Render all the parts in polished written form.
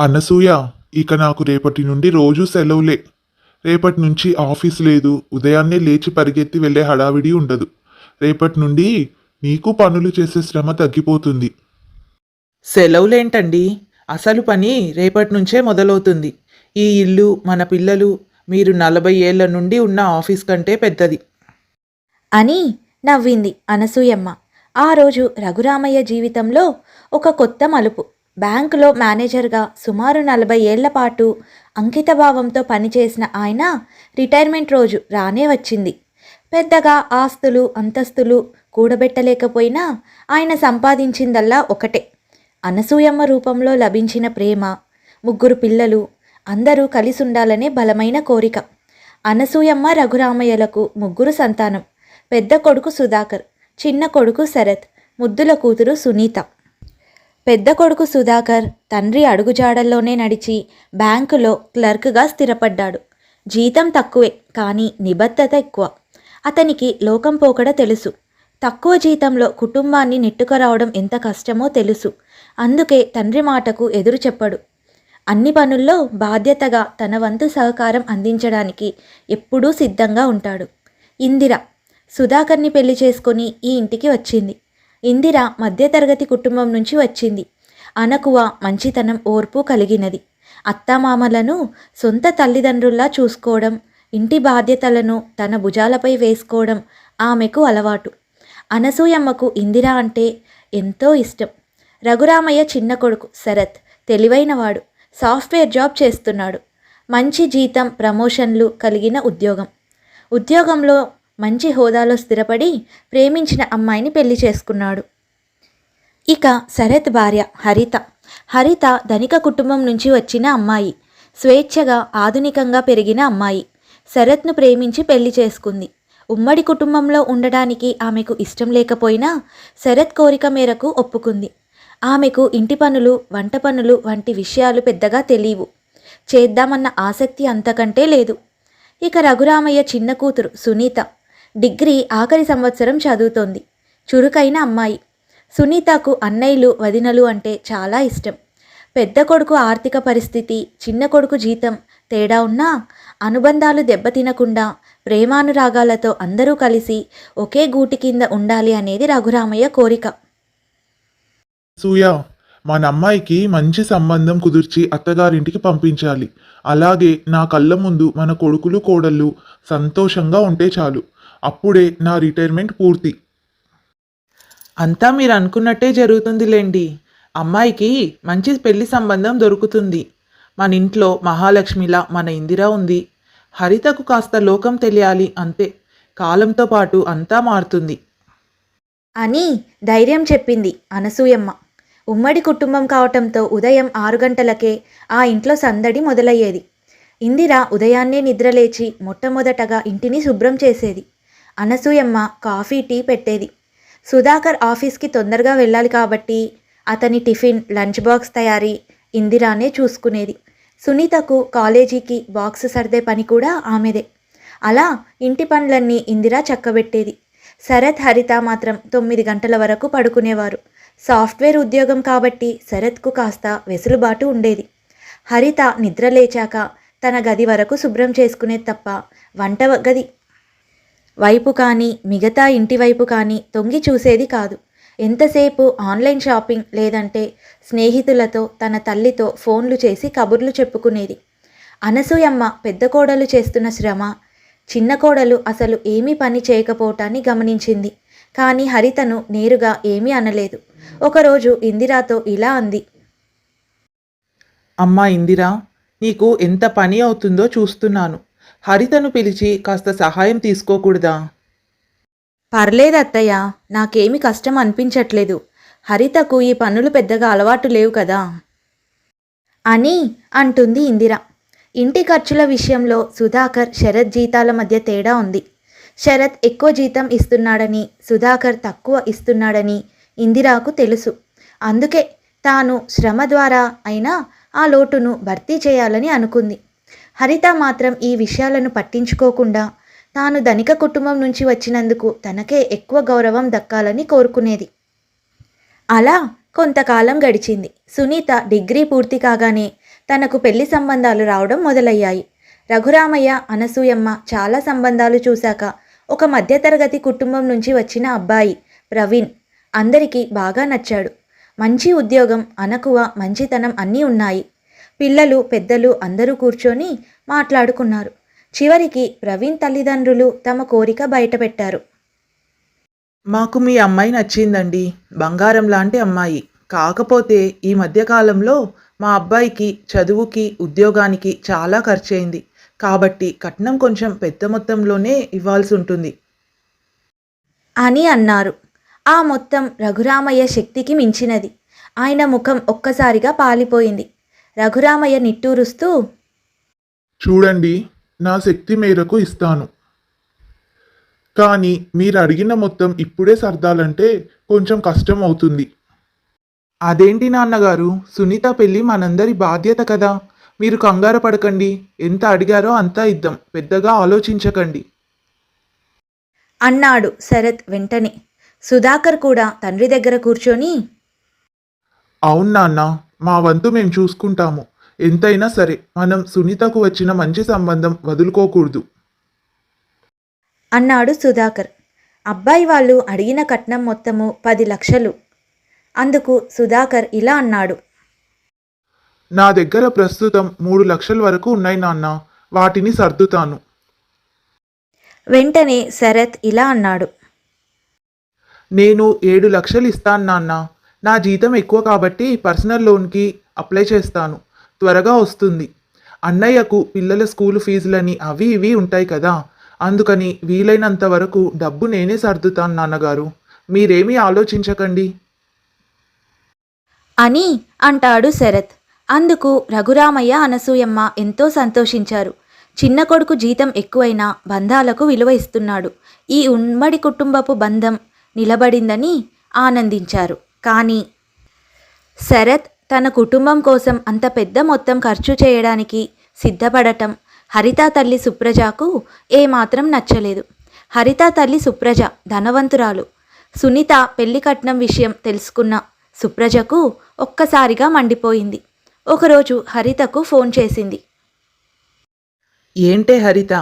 అనసూయ, ఇక నాకు రేపటి నుండి రోజు సెలవులే. రేపటి నుంచి ఆఫీస్ లేదు, ఉదయాన్నే లేచి పరిగెత్తి వెళ్ళే హడావిడి ఉండదు. రేపటి నుండి నీకు పనులు చేసే శ్రమ తగ్గిపోతుంది. సెలవులేంటండి? అసలు పని రేపటి నుంచే మొదలవుతుంది. ఈ ఇల్లు, మన పిల్లలు, మీరు 40 ఏళ్ల నుండి ఉన్న ఆఫీస్ కంటే పెద్దది. అని నవ్వింది అనసూయమ్మ. ఆ రోజు రఘురామయ్య జీవితంలో ఒక కొత్త మలుపు. బ్యాంకులో మేనేజర్గా సుమారు 40 ఏళ్ల పాటు అంకితభావంతో పనిచేసిన ఆయన రిటైర్మెంట్ రోజు రానే వచ్చింది. పెద్దగా ఆస్తులు అంతస్తులు కూడబెట్టలేకపోయినా ఆయన సంపాదించిందల్లా ఒకటే, అనసూయమ్మ రూపంలో లభించిన ప్రేమ, 3 పిల్లలు, అందరూ కలిసుండాలనే బలమైన కోరిక. అనసూయమ్మ రఘురామయ్యలకు 3 సంతానం. పెద్ద కొడుకు సుధాకర్, చిన్న కొడుకు శరత్, ముద్దుల కూతురు సునీత. పెద్ద కొడుకు సుధాకర్ తండ్రి అడుగుజాడల్లోనే నడిచి బ్యాంకులో క్లర్క్గా స్థిరపడ్డాడు. జీతం తక్కువే, కానీ నిబద్ధత ఎక్కువ. అతనికి లోకం పోకడ తెలుసు. తక్కువ జీతంలో కుటుంబాన్ని నెట్టుకురావడం ఎంత కష్టమో తెలుసు. అందుకే తండ్రి మాటకు ఎదురు చెప్పడు. అన్ని పనుల్లో బాధ్యతగా తన వంతు సహకారం అందించడానికి ఎప్పుడూ సిద్ధంగా ఉంటాడు. ఇందిర సుధాకర్ని పెళ్లి చేసుకొని ఈ ఇంటికి వచ్చింది. ఇందిర మధ్యతరగతి కుటుంబం నుంచి వచ్చింది. అనకువ, మంచితనం, ఓర్పు కలిగినది. అత్తామామలను సొంత తల్లిదండ్రుల్లా చూసుకోవడం, ఇంటి బాధ్యతలను తన భుజాలపై వేసుకోవడం ఆమెకు అలవాటు. అనసూయమ్మకు ఇందిర అంటే ఎంతో ఇష్టం. రఘురామయ్య చిన్న కొడుకు శరత్ తెలివైనవాడు. సాఫ్ట్వేర్ జాబ్ చేస్తున్నాడు. మంచి జీతం, ప్రమోషన్లు కలిగిన ఉద్యోగంలో మంచి హోదాలో స్థిరపడి ప్రేమించిన అమ్మాయిని పెళ్లి చేసుకున్నాడు. ఇక శరత్ భార్య హరిత ధనిక కుటుంబం నుంచి వచ్చిన అమ్మాయి. స్వేచ్ఛగా ఆధునికంగా పెరిగిన అమ్మాయి. శరత్ను ప్రేమించి పెళ్లి చేసుకుంది. ఉమ్మడి కుటుంబంలో ఉండడానికి ఆమెకు ఇష్టం లేకపోయినా శరత్ కోరిక మేరకు ఒప్పుకుంది. ఆమెకు ఇంటి పనులు, వంట పనులు వంటి విషయాలు పెద్దగా తెలియవు. చేద్దామన్న ఆసక్తి అంతకంటే లేదు. ఇక రఘురామయ్య చిన్న కూతురు సునీత డిగ్రీ ఆఖరి సంవత్సరం చదువుతోంది. చురుకైన అమ్మాయి. సునీతకు అన్నయ్యలు, వదినలు అంటే చాలా ఇష్టం. పెద్ద కొడుకు ఆర్థిక పరిస్థితి, చిన్న కొడుకు జీతం తేడా ఉన్నా అనుబంధాలు దెబ్బతినకుండా ప్రేమానురాగాలతో అందరూ కలిసి ఒకే గూటి కింద ఉండాలి అనేది రఘురామయ్య కోరిక. సూయ, మన అమ్మాయికి మంచి సంబంధం కుదిర్చి అత్తగారింటికి పంపించాలి. అలాగే నా కళ్ళ ముందు మన కొడుకులు కోడళ్ళు సంతోషంగా ఉంటే చాలు. అప్పుడే నా రిటైర్మెంట్ పూర్తి. అంతా మీరు అనుకున్నట్టే జరుగుతుందిలేండి. అమ్మాయికి మంచి పెళ్లి సంబంధం దొరుకుతుంది. మన ఇంట్లో మహాలక్ష్మిలా మన ఇందిర ఉంది. హరితకు కాస్త లోకం తెలియాలి అంతే. కాలంతో పాటు అంతా మారుతుంది అని ధైర్యం చెప్పింది అనసూయమ్మ. ఉమ్మడి కుటుంబం కావటంతో ఉదయం 6 గంటలకే ఆ ఇంట్లో సందడి మొదలయ్యేది. ఇందిర ఉదయాన్నే నిద్రలేచి మొట్టమొదటగా ఇంటిని శుభ్రం చేసేది. అనసూయమ్మ కాఫీ, టీ పెట్టేది. సుధాకర్ ఆఫీస్కి తొందరగా వెళ్ళాలి కాబట్టి అతని టిఫిన్, లంచ్ బాక్స్ తయారీ ఇందిరానే చూసుకునేది. సునీతకు కాలేజీకి బాక్స్ సర్దే పని కూడా ఆమెదే. అలా ఇంటి పనులన్నీ ఇందిర చక్కబెట్టేది. శరత్, హరిత మాత్రం 9 గంటల వరకు పడుకునేవారు. సాఫ్ట్వేర్ ఉద్యోగం కాబట్టి శరత్కు కాస్త వెసులుబాటు ఉండేది. హరిత నిద్రలేచాక తన గది వరకు శుభ్రం చేసుకునేది తప్ప వంట గది వైపు కానీ మిగతా ఇంటి వైపు కానీ తొంగి చూసేది కాదు. ఎంతసేపు ఆన్లైన్ షాపింగ్ లేదంటే స్నేహితులతో, తన తల్లితో ఫోన్లు చేసి కబుర్లు చెప్పుకునేది. అనసూయమ్మ పెద్ద కోడలు చేస్తున్న శ్రమ, చిన్న కోడలు అసలు ఏమీ పని చేయకపోవటాన్ని గమనించింది. కానీ హరితను నేరుగా ఏమీ అనలేదు. ఒకరోజు ఇందిరాతో ఇలా అంది. అమ్మా ఇందిరా, నీకు ఎంత పని అవుతుందో చూస్తున్నాను. హరితను పిలిచి కాస్త సహాయం తీసుకోకూడదా? పర్లేదు అత్తయ్య, నాకేమీ కష్టం అనిపించట్లేదు. హరితకు ఈ పనులు పెద్దగా అలవాటు లేవు కదా అని అంటుంది ఇందిర. ఇంటి ఖర్చుల విషయంలో సుధాకర్, శరత్ జీతాల మధ్య తేడా ఉంది. శరత్ ఎక్కువ జీతం ఇస్తున్నాడని, సుధాకర్ తక్కువ ఇస్తున్నాడని ఇందిరాకు తెలుసు. అందుకే తాను శ్రమ ద్వారా అయినా ఆ లోటును భర్తీ చేయాలని అనుకుంది. హరిత మాత్రం ఈ విషయాలను పట్టించుకోకుండా తాను ధనిక కుటుంబం నుంచి వచ్చినందుకు తనకే ఎక్కువ గౌరవం దక్కాలని కోరుకునేది. అలా కొంతకాలం గడిచింది. సునీత డిగ్రీ పూర్తి కాగానే తనకు పెళ్లి సంబంధాలు రావడం మొదలయ్యాయి. రఘురామయ్య, అనసూయమ్మ చాలా సంబంధాలు చూశాక ఒక మధ్యతరగతి కుటుంబం నుంచి వచ్చిన అబ్బాయి ప్రవీణ్ అందరికీ బాగా నచ్చాడు. మంచి ఉద్యోగం, అణకువ, మంచితనం అన్నీ ఉన్నాయి. పిల్లలు, పెద్దలు అందరూ కూర్చొని మాట్లాడుకున్నారు. చివరికి ప్రవీణ్ తల్లిదండ్రులు తమ కోరిక బయటపెట్టారు. మాకు మీ అమ్మాయి నచ్చిందండి. బంగారం లాంటి అమ్మాయి. కాకపోతే ఈ మధ్యకాలంలో మా అబ్బాయికి చదువుకి, ఉద్యోగానికి చాలా ఖర్చయింది. కాబట్టి కట్నం కొంచెం పెద్ద మొత్తంలోనే ఇవ్వాల్సి ఉంటుంది అని అన్నారు. ఆ మొత్తం రఘురామయ్య శక్తికి మించినది. ఆయన ముఖం ఒక్కసారిగా పాలిపోయింది. రఘురామయ్య నిట్టూరుస్తూ, చూడండి, నా శక్తి మేరకు ఇస్తాను. కానీ మీరు అడిగిన మొత్తం ఇప్పుడే సర్దాలంటే కొంచెం కష్టం అవుతుంది. అదేంటి నాన్నగారు, సునీత పెళ్ళి మనందరి బాధ్యత కదా. మీరు కంగారు పడకండి. ఎంత అడిగారో అంతా ఇద్దాం. పెద్దగా ఆలోచించకండి అన్నాడు శరత్ వెంటనే. సుధాకర్ కూడా తండ్రి దగ్గర కూర్చొని, అవును నాన్న, మా వంతు మేము చూసుకుంటాము. ఎంతైనా సరే మనం సునీతకు వచ్చిన మంచి సంబంధం వదులుకోకూడదు అన్నాడు సుధాకర్. అబ్బాయి వాళ్ళు అడిగిన కట్నం మొత్తము 10 లక్షలు. అందుకు సుధాకర్ ఇలా అన్నాడు. నా దగ్గర ప్రస్తుతం 3 లక్షల వరకు ఉన్నాయి నాన్న, వాటిని సర్దుతాను. వెంటనే శరత్ ఇలా అన్నాడు. నేను 7 లక్షలు ఇస్తాను నాన్న. నా జీతం ఎక్కువ కాబట్టి పర్సనల్ లోన్కి అప్లై చేస్తాను. త్వరగా వస్తుంది. అన్నయ్యకు పిల్లల స్కూల్ ఫీజులని అవి ఇవి ఉంటాయి కదా. అందుకని వీలైనంత వరకు డబ్బు నేనే సర్దుతాను నాన్నగారు. మీరేమీ ఆలోచించకండి అని అంటాడు శరత్. అందుకు రఘురామయ్య, అనసూయమ్మ ఎంతో సంతోషించారు. చిన్న కొడుకు జీతం ఎక్కువైనా బంధాలకు విలువ ఇస్తున్నాడు. ఈ ఉమ్మడి కుటుంబపు బంధం నిలబడిందని ఆనందించారు. కానీ శరత్ తన కుటుంబం కోసం అంత పెద్ద మొత్తం ఖర్చు చేయడానికి సిద్ధపడటం హరిత తల్లి సుప్రజకు ఏమాత్రం నచ్చలేదు. హరిత తల్లి సుప్రజ ధనవంతురాలు. సునీత పెళ్లి కట్నం విషయం తెలుసుకున్న సుప్రజకు ఒక్కసారిగా మండిపోయింది. ఒకరోజు హరితకు ఫోన్ చేసింది. ఏంటే హరిత,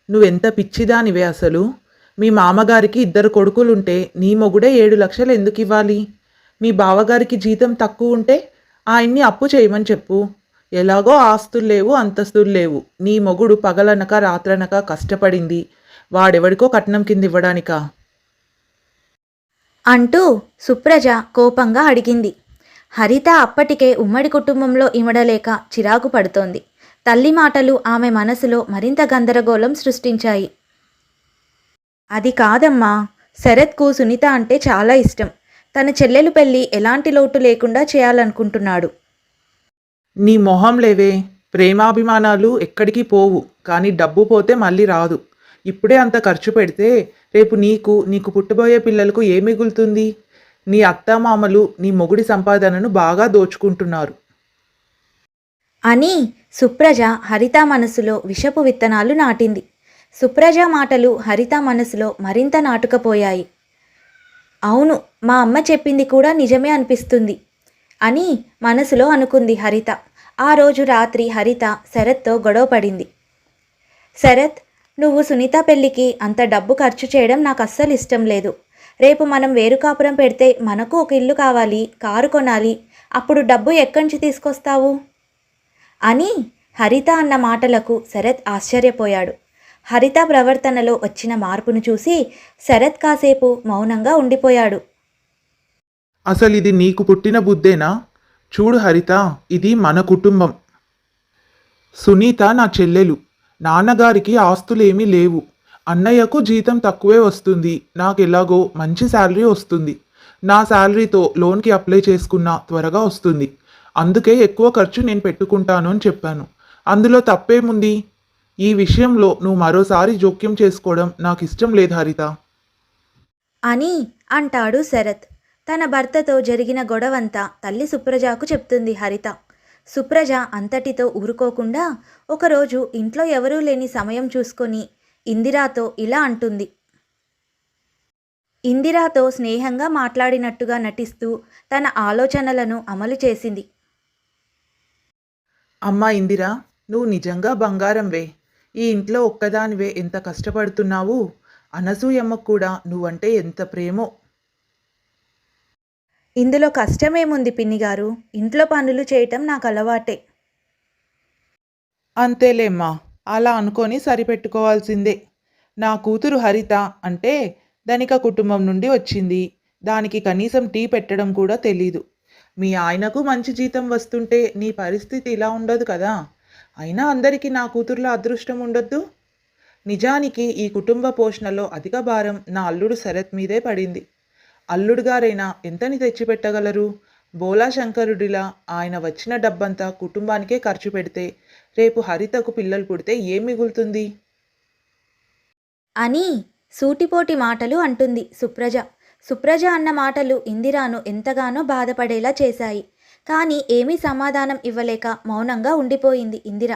నువ్వెంత పిచ్చిదానివే అసలు. మీ మామగారికి 2 కొడుకులుంటే నీ మొగుడే 7 లక్షలు ఎందుకు ఇవ్వాలి? మీ బావగారికి జీతం తక్కువ ఉంటే ఆయన్ని అప్పు చేయమని చెప్పు. ఎలాగో ఆస్తులు లేవు, అంతస్తులు లేవు. నీ మొగుడు పగలనక రాత్రనక కష్టపడింది. వాడెవడికో కట్నం కింద ఇవ్వడానికా? అంటూ సుప్రజ కోపంగా అడిగింది. హరిత అప్పటికే ఉమ్మడి కుటుంబంలో ఇమడలేక చిరాకు పడుతోంది. తల్లి మాటలు ఆమె మనసులో మరింత గందరగోళం సృష్టించాయి. అది కాదమ్మా, శరత్కు సునీత అంటే చాలా ఇష్టం. తన చెల్లెలు పెళ్ళి ఎలాంటి లోటు లేకుండా చేయాలనుకుంటున్నాడు. నీ మొహం లేవే. ప్రేమాభిమానాలు ఎక్కడికి పోవు, కానీ డబ్బు పోతే మళ్ళీ రాదు. ఇప్పుడే అంత ఖర్చు పెడితే రేపు నీకు పుట్టబోయే పిల్లలకు ఏ మిగులుతుంది? నీ అత్తామామలు నీ మొగుడి సంపాదనను బాగా దోచుకుంటున్నారు అని సుప్రజ హరిత మనసులో విషపు విత్తనాలు నాటింది. సుప్రజ మాటలు హరిత మనసులో మరింత నాటుకపోయాయి. అవును, మా అమ్మ చెప్పింది కూడా నిజమే అనిపిస్తుంది అని మనసులో అనుకుంది హరిత. ఆ రోజు రాత్రి హరిత శరత్తో గొడవ పడింది. శరత్, నువ్వు సునీత పెళ్ళికి అంత డబ్బు ఖర్చు చేయడం నాకు అస్సలు ఇష్టం లేదు. రేపు మనం వేరు కాపురం పెడితే మనకు ఒక ఇల్లు కావాలి, కారు కొనాలి. అప్పుడు డబ్బు ఎక్కడి నుంచి తీసుకొస్తావు అని హరిత అన్న మాటలకు శరత్ ఆశ్చర్యపోయాడు. హరిత ప్రవర్తనలో వచ్చిన మార్పును చూసి శరత్ కాసేపు మౌనంగా ఉండిపోయాడు. అసలు ఇది నీకు పుట్టిన బుద్ధేనా? చూడు హరిత, ఇది మన కుటుంబం. సునీత నా చెల్లెలు. నాన్నగారికి ఆస్తులేమీ లేవు. అన్నయ్యకు జీతం తక్కువే వస్తుంది. నాకు ఎలాగో మంచి శాలరీ వస్తుంది. నా శాలరీతో లోన్కి అప్లై చేసుకున్నా త్వరగా వస్తుంది. అందుకే ఎక్కువ ఖర్చు నేను పెట్టుకుంటాను అని చెప్పాను. అందులో తప్పేముంది? ఈ విషయంలో నువ్వు మరోసారి జోక్యం చేసుకోవడం నాకు ఇష్టం లేదు హరిత అని అంటాడు శరత్. తన భర్తతో జరిగిన గొడవంతా తల్లి సుప్రజకు చెప్తుంది హరిత. సుప్రజ అంతటితో ఊరుకోకుండా ఒకరోజు ఇంట్లో ఎవరూ లేని సమయం చూసుకొని ఇందిరాతో ఇలా అంటుంది. ఇందిరాతో స్నేహంగా మాట్లాడినట్టుగా నటిస్తూ తన ఆలోచనలను అమలు చేసింది. అమ్మా ఇందిరా, నువ్వు నిజంగా బంగారంవే. ఈ ఇంట్లో ఒక్కదానివే ఎంత కష్టపడుతున్నావు. అనసూయమ్మకు కూడా నువ్వంటే ఎంత ప్రేమో. ఇందులో కష్టమేముంది పిన్నిగారు, ఇంట్లో పనులు చేయటం నాకు అలవాటే. అంతేలేమ్మా, అలా అనుకొని సరిపెట్టుకోవాల్సిందే. నా కూతురు హరిత అంటే ధనిక కుటుంబం నుండి వచ్చింది. దానికి కనీసం టీ పెట్టడం కూడా తెలీదు. మీ ఆయనకు మంచి జీతం వస్తుంటే నీ పరిస్థితి ఇలా ఉండదు కదా. అయినా అందరికీ నా కూతుర్ల అదృష్టం ఉండొద్దు. నిజానికి ఈ కుటుంబ పోషణలో అధిక భారం నా అల్లుడు శరత్ మీదే పడింది. అల్లుడు గారైనా ఎంతని తెచ్చిపెట్టగలరు? బోలా శంకరుడిలా ఆయన వచ్చిన డబ్బంతా కుటుంబానికే ఖర్చు పెడితే రేపు హరితకు పిల్లలు పుడితే ఏం మిగులుతుంది? అని సూటిపోటి మాటలు అంటుంది సుప్రజ. సుప్రజ అన్న మాటలు ఇందిరాను ఎంతగానో బాధపడేలా చేశాయి. కానీ ఏమీ సమాధానం ఇవ్వలేక మౌనంగా ఉండిపోయింది ఇందిర.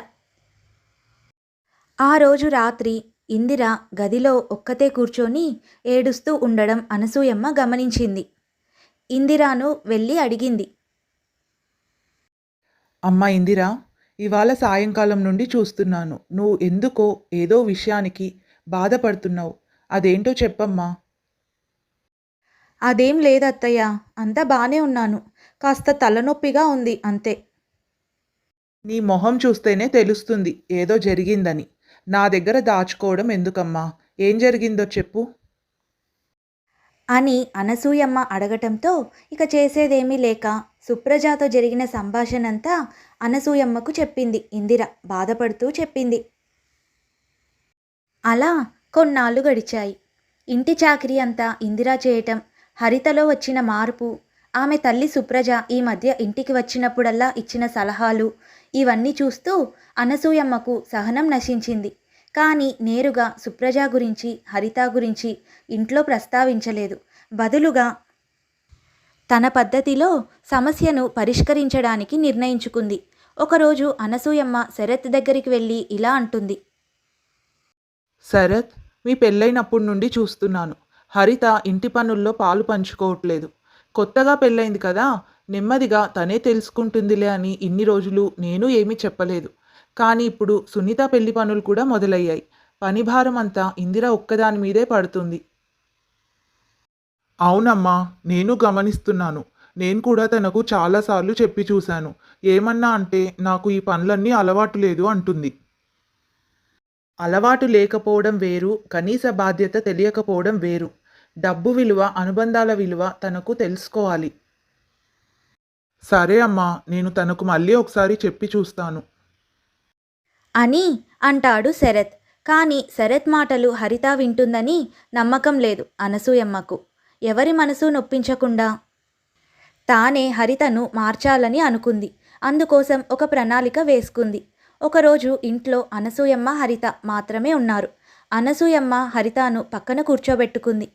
ఆ రోజు రాత్రి ఇందిర గదిలో ఒక్కతే కూర్చొని ఏడుస్తూ ఉండడం అనసూయమ్మ గమనించింది. ఇందిరాను వెళ్ళి అడిగింది. అమ్మా ఇందిరా, ఇవాళ సాయంకాలం నుండి చూస్తున్నాను. నువ్వు ఎందుకో ఏదో విషయానికి బాధపడుతున్నావు. అదేంటో చెప్పమ్మా. అదేం లేదత్తయ్య, అంతా బానే ఉన్నాను. కాస్త తలనొప్పిగా ఉంది అంతే. నీ మొహం చూస్తేనే తెలుస్తుంది ఏదో జరిగిందని. నా దగ్గర దాచుకోవడం ఎందుకమ్మా? ఏం జరిగిందో చెప్పు. అని అనసూయమ్మ అడగటంతో ఇక చేసేదేమీ లేక సుప్రజతో జరిగిన సంభాషణంతా అనసూయమ్మకు చెప్పింది ఇందిర. బాధపడుతూ చెప్పింది. అలా కొన్నాళ్ళు గడిచాయి. ఇంటి చాకిరీ అంతా ఇందిరా చేయటం, హరితలో వచ్చిన మార్పు, ఆమె తల్లి సుప్రజ ఈ మధ్య ఇంటికి వచ్చినప్పుడల్లా ఇచ్చిన సలహాలు, ఇవన్నీ చూస్తూ అనసూయమ్మకు సహనం నశించింది. కానీ నేరుగా సుప్రజ గురించి, హరిత గురించి ఇంట్లో ప్రస్తావించలేదు. బదులుగా తన పద్ధతిలో సమస్యను పరిష్కరించడానికి నిర్ణయించుకుంది. ఒకరోజు అనసూయమ్మ శరత్ దగ్గరికి వెళ్ళి ఇలా అంటుంది. శరత్, మీ పెళ్ళైనప్పటి నుండి చూస్తున్నాను. హరిత ఇంటి పనుల్లో పాలు పంచుకోవట్లేదు. కొత్తగా పెళ్ళైంది కదా, నెమ్మదిగా తనే తెలుసుకుంటుందిలే అని ఇన్ని రోజులు నేను ఏమీ చెప్పలేదు. కానీ ఇప్పుడు సునీత పెళ్లి పనులు కూడా మొదలయ్యాయి. పని భారం అంతా ఇందిర ఒక్కదాని మీదే పడుతుంది. అవునమ్మా, నేను గమనిస్తున్నాను. నేను కూడా తనకు చాలాసార్లు చెప్పి చూశాను. ఏమన్నా అంటే నాకు ఈ పనులన్నీ అలవాటు లేదు అంటుంది. అలవాటు లేకపోవడం వేరు, కనీస బాధ్యత తెలియకపోవడం వేరు. డబ్బు విలువ, అనుబంధాల విలువ తనకు తెలుసుకోవాలి. సరే అమ్మా, నేను తనకు మళ్ళీ ఒకసారి చెప్పి చూస్తాను అని అంటాడు శరత్. కానీ శరత్ మాటలు హరిత వింటుందని నమ్మకం లేదు అనసూయమ్మకు. ఎవరి మనసు నొప్పించకుండా తానే హరితను మార్చాలని అనుకుంది. అందుకోసం ఒక ప్రణాళిక వేసుకుంది. ఒకరోజు ఇంట్లో అనసూయమ్మ, హరిత మాత్రమే ఉన్నారు. అనసూయమ్మ హరితను పక్కన కూర్చోబెట్టుకుంది.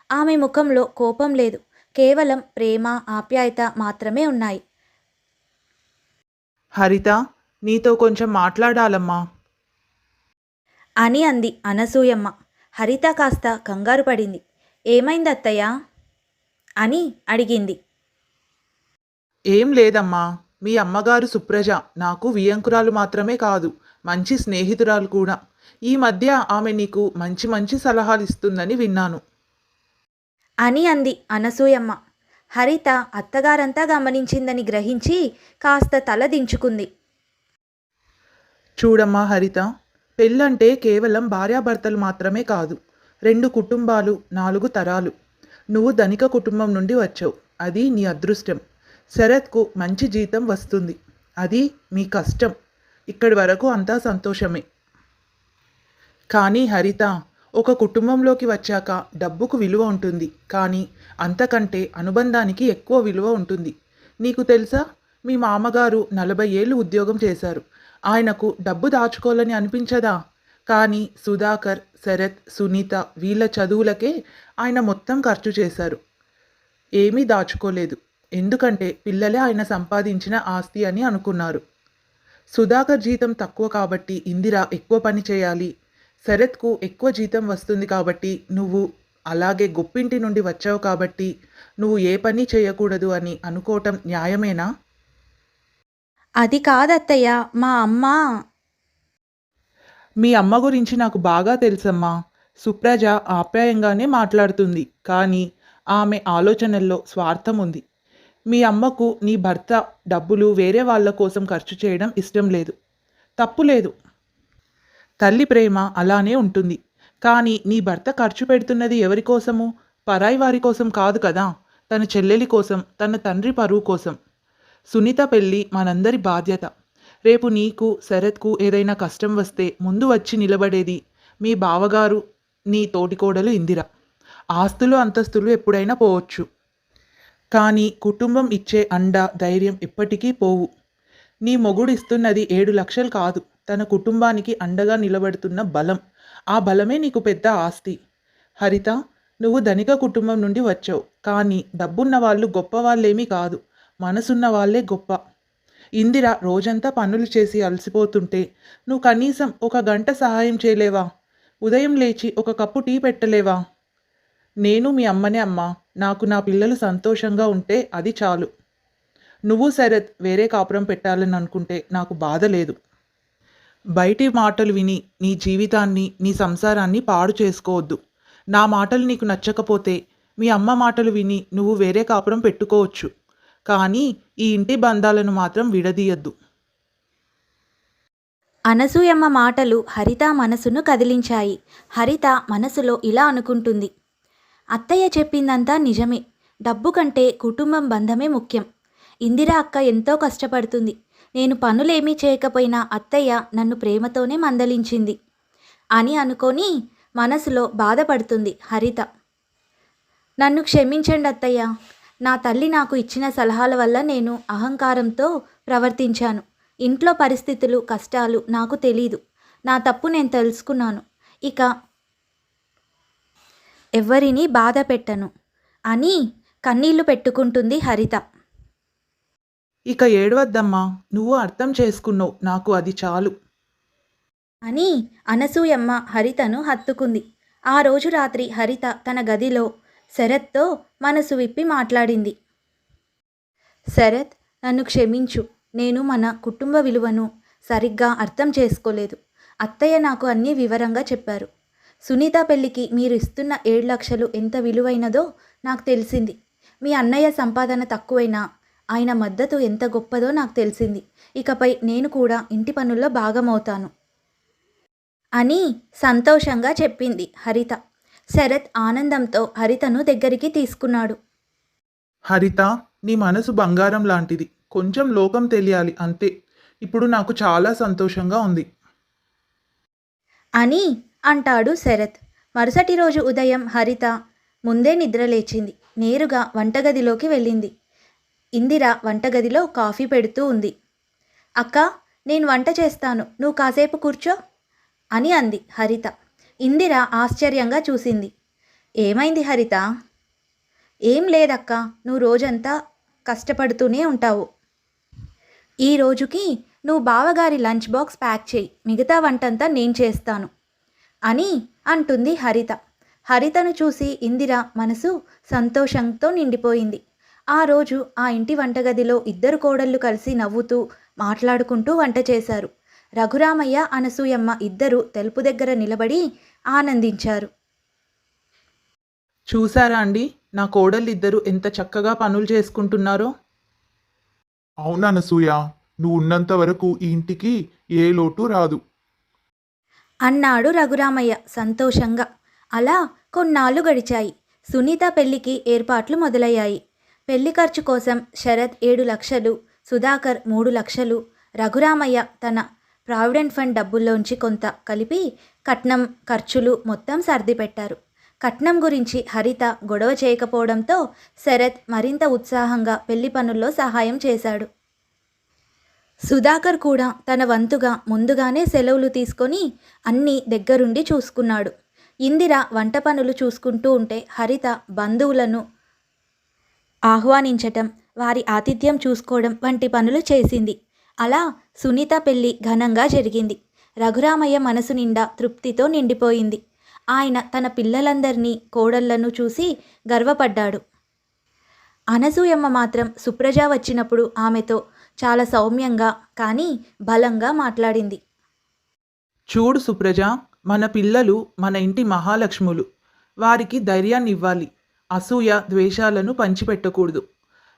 ఆమె ముఖంలో కోపం లేదు, కేవలం ప్రేమ, ఆప్యాయత మాత్రమే ఉన్నాయి. హరిత, నీతో కొంచెం మాట్లాడాలమ్మా అని అంది అనసూయమ్మ. హరిత కాస్త కంగారు పడింది. ఏమైంది అత్తయ్య అని అడిగింది. ఏం లేదమ్మా, మీ అమ్మగారు సుప్రజ నాకు వియంకురాలు మాత్రమే కాదు, మంచి స్నేహితురాలు కూడా. ఈ మధ్య ఆమె నీకు మంచి మంచి సలహాలు ఇస్తుందని విన్నాను అని అంది అనసూయమ్మ. హరిత అత్తగారంతా గమనించిందని గ్రహించి కాస్త తల దించుకుంది. చూడమ్మా హరిత, పెళ్ళంటే కేవలం భార్యాభర్తలు మాత్రమే కాదు, 2 కుటుంబాలు, 4 తరాలు. నువ్వు ధనిక కుటుంబం నుండి వచ్చావు, అది నీ అదృష్టం. శరత్కు మంచి జీతం వస్తుంది, అది మీ కష్టం. ఇక్కడి వరకు అంతా సంతోషమే. కానీ హరిత, ఒక కుటుంబంలోకి వచ్చాక డబ్బుకు విలువ ఉంటుంది, కానీ అంతకంటే అనుబంధానికి ఎక్కువ విలువ ఉంటుంది. నీకు తెలుసా, మీ మామగారు 40 ఏళ్ళు ఉద్యోగం చేశారు. ఆయనకు డబ్బు దాచుకోవాలని అనిపించదా? కానీ సుధాకర్, శరత్, సునీత వీళ్ళ చదువులకే ఆయన మొత్తం ఖర్చు చేశారు. ఏమీ దాచుకోలేదు, ఎందుకంటే పిల్లలే ఆయన సంపాదించిన ఆస్తి అని అనుకున్నారు. సుధాకర్ జీతం తక్కువ కాబట్టి ఇందిర ఎక్కువ పని చేయాలి, శరత్కు ఎక్కువ జీతం వస్తుంది కాబట్టి నువ్వు, అలాగే గొప్పింటి నుండి వచ్చావు కాబట్టి నువ్వు ఏ పని చేయకూడదు అని అనుకోవటం న్యాయమేనా? అది కాదత్తయ్య, మా అమ్మ. మీ అమ్మ గురించి నాకు బాగా తెలుసమ్మా. సుప్రజ ఆప్యాయంగానే మాట్లాడుతుంది, కానీ ఆమె ఆలోచనల్లో స్వార్థం ఉంది. మీ అమ్మకు నీ భర్త డబ్బులు వేరే వాళ్ళ కోసం ఖర్చు చేయడం ఇష్టం లేదు. తప్పు లేదు. తల్లి ప్రేమ అలానే ఉంటుంది. కానీ నీ భర్త ఖర్చు పెడుతున్నది ఎవరి కోసము? పరాయి వారి కోసం కాదు కదా. తన చెల్లెలి కోసం, తన తండ్రి పరువు కోసం. సునీత పెళ్ళి మనందరి బాధ్యత. రేపు నీకు, శరత్కు ఏదైనా కష్టం వస్తే ముందు వచ్చి నిలబడేది మీ బావగారు, నీ తోటికోడలు ఇందిర. ఆస్తులు అంతస్తులు ఎప్పుడైనా పోవచ్చు, కానీ కుటుంబం ఇచ్చే అండ, ధైర్యం ఎప్పటికీ పోవు. నీ మొగుడు ఇస్తున్నది 7 లక్షలు కాదు, తన కుటుంబానికి అండగా నిలబడుతున్న బలం. ఆ బలమే నీకు పెద్ద ఆస్తి. హరిత, నువ్వు ధనిక కుటుంబం నుండి వచ్చావు, కానీ డబ్బున్న వాళ్ళు గొప్ప వాళ్ళేమీ కాదు, మనసున్న వాళ్ళే గొప్ప. ఇందిర రోజంతా పనులు చేసి అలసిపోతుంటే నువ్వు కనీసం 1 గంట సహాయం చేయలేవా? ఉదయం లేచి ఒక కప్పు టీ పెట్టలేవా? నేను మీ అమ్మనే అమ్మా. నాకు నా పిల్లలు సంతోషంగా ఉంటే అది చాలు. నువ్వు శరత్ వేరే కాపురం పెట్టాలని అనుకుంటే నాకు బాధ లేదు. బయటి మాటలు విని నీ జీవితాన్ని, నీ సంసారాన్ని పాడు చేసుకోవద్దు. నా మాటలు నీకు నచ్చకపోతే మీ అమ్మ మాటలు విని నువ్వు వేరే కాపురం పెట్టుకోవచ్చు, కానీ ఈ ఇంటి బంధాలను మాత్రం విడదీయద్దు. అనసూయమ్మ మాటలు హరిత మనసును కదిలించాయి. హరిత మనసులో ఇలా అనుకుంటుంది, అత్తయ్య చెప్పిందంతా నిజమే. డబ్బు కంటే కుటుంబం బంధమే ముఖ్యం. ఇందిరా అక్క ఎంతో కష్టపడుతుంది. నేను పనులేమీ చేయకపోయినా అత్తయ్య నన్ను ప్రేమతోనే మందలించింది అని అనుకొని మనసులో బాధపడుతుంది హరిత. నన్ను క్షమించండి అత్తయ్య. నా తల్లి నాకు ఇచ్చిన సలహాల వల్ల నేను అహంకారంతో ప్రవర్తించాను. ఇంట్లో పరిస్థితులు, కష్టాలు నాకు తెలీదు. నా తప్పు నేను తెలుసుకున్నాను. ఇక ఎవ్వరినీ బాధ పెట్టను అని కన్నీళ్లు పెట్టుకుంటుంది హరిత. ఇక ఏడవద్దమ్మా, నువ్వు అర్థం చేసుకున్నావు, నాకు అది చాలు అని అనసూయమ్మ హరితను హత్తుకుంది. ఆ రోజు రాత్రి హరిత తన గదిలో శరత్తో మనసు విప్పి మాట్లాడింది. శరత్, నన్ను క్షమించు. నేను మన కుటుంబ విలువను సరిగ్గా అర్థం చేసుకోలేదు. అత్తయ్య నాకు అన్నీ వివరంగా చెప్పారు. సునీత పెళ్ళికి మీరు ఇస్తున్న 7 లక్షలు ఎంత విలువైనదో నాకు తెలిసింది. మీ అన్నయ్య సంపాదన తక్కువైనా ఆయన మద్దతు ఎంత గొప్పదో నాకు తెలిసింది. ఇకపై నేను కూడా ఇంటి పనుల్లో భాగమవుతాను అని సంతోషంగా చెప్పింది హరిత. శరత్ ఆనందంతో హరితను దగ్గరికి తీసుకున్నాడు. హరిత, నీ మనసు బంగారం లాంటిది. కొంచెం లోకం తెలియాలి అంతే. ఇప్పుడు నాకు చాలా సంతోషంగా ఉంది అని అంటాడు శరత్. మరుసటి రోజు ఉదయం హరిత ముందే నిద్రలేచింది. నేరుగా వంటగదిలోకి వెళ్ళింది. ఇందిర వంటగదిలో కాఫీ పెడుతూ ఉంది. అక్క, నేను వంట చేస్తాను, నువ్వు కాసేపు కూర్చో అని అంది హరిత. ఇందిర ఆశ్చర్యంగా చూసింది. ఏమైంది హరిత? ఏం లేదక్క, నువ్వు రోజంతా కష్టపడుతూనే ఉంటావు. ఈ రోజుకి నువ్వు బావగారి లంచ్ బాక్స్ ప్యాక్ చేయి, మిగతా వంటంతా నేను చేస్తాను అని అంటుంది హరిత. హరితను చూసి ఇందిర మనసు సంతోషంతో నిండిపోయింది. ఆ రోజు ఆ ఇంటి వంటగదిలో 2 కోడళ్ళు కలిసి నవ్వుతూ మాట్లాడుకుంటూ వంట చేశారు. రఘురామయ్య, అనసూయమ్మ ఇద్దరు తెలుపు దగ్గర నిలబడి ఆనందించారు. చూసారా అండి, నా కోడళ్ళిద్దరూ ఎంత చక్కగా పనులు చేసుకుంటున్నారో. అవునా అనసూయ, నువ్వు ఉన్నంత వరకు ఈ ఇంటికి ఏ లోటు రాదు. అన్నాడు రఘురామయ్య సంతోషంగా. అలా కొన్నాళ్ళు గడిచాయి. సునీత పెళ్లికి ఏర్పాట్లు మొదలయ్యాయి. పెళ్లి ఖర్చు కోసం శరత్ 7 లక్షలు, సుధాకర్ 3 లక్షలు, రఘురామయ్య తన ప్రావిడెంట్ ఫండ్ డబ్బుల్లోంచి కొంత కలిపి కట్నం ఖర్చులు మొత్తం సర్ది పెట్టారు. కట్నం గురించి హరిత గొడవ చేయకపోవడంతో శరత్ మరింత ఉత్సాహంగా పెళ్లి పనుల్లో సహాయం చేశాడు. సుధాకర్ కూడా తన వంతుగా ముందుగానే సెలవులు తీసుకొని అన్నీ దగ్గరుండి చూసుకున్నాడు. ఇందిర వంట పనులు చూసుకుంటూ ఉంటే హరిత బంధువులను ఆహ్వానించటం, వారి ఆతిథ్యం చూసుకోవడం వంటి పనులు చేసింది. అలా సునీత పెళ్లి ఘనంగా జరిగింది. రఘురామయ్య మనసు నిండా తృప్తితో నిండిపోయింది. ఆయన తన పిల్లలందరినీ, కోడళ్లను చూసి గర్వపడ్డాడు. అనసూయమ్మ మాత్రం సుప్రజ వచ్చినప్పుడు ఆమెతో చాలా సౌమ్యంగా కానీ బలంగా మాట్లాడింది. చూడు సుప్రజ, మన పిల్లలు మన ఇంటి మహాలక్ష్ములు. వారికి ధైర్యాన్ని ఇవ్వాలి. అసూయ ద్వేషాలను పంచిపెట్టకూడదు.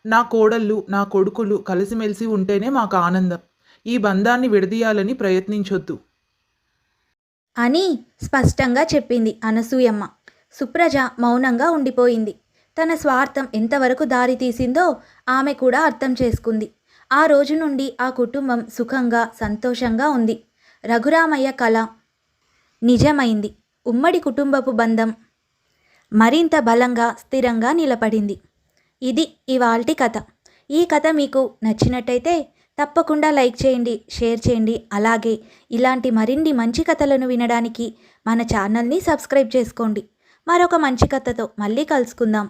నా కోడళ్ళు నా కొడుకులు కలిసిమెలిసి ఉంటేనే మాకు ఆనందం. ఈ బంధాన్ని విడదీయాలని ప్రయత్నించొద్దు అని స్పష్టంగా చెప్పింది అనసూయమ్మ. సుప్రజ మౌనంగా ఉండిపోయింది. తన స్వార్థం ఎంతవరకు దారి తీసిందో ఆమె కూడా అర్థం చేసుకుంది. ఆ రోజు నుండి ఆ కుటుంబం సుఖంగా సంతోషంగా ఉంది. రఘురామయ్య కల నిజమైంది. ఉమ్మడి కుటుంబపు బంధం మరింత బలంగా స్థిరంగా నిలబడింది. ఇది ఇవాల్టి కథ. ఈ కథ మీకు నచ్చినట్టయితే తప్పకుండా లైక్ చేయండి, షేర్ చేయండి. అలాగే ఇలాంటి మరిన్ని మంచి కథలను వినడానికి మన ఛానల్ని సబ్స్క్రైబ్ చేసుకోండి. మరొక మంచి కథతో మళ్ళీ కలుసుకుందాం.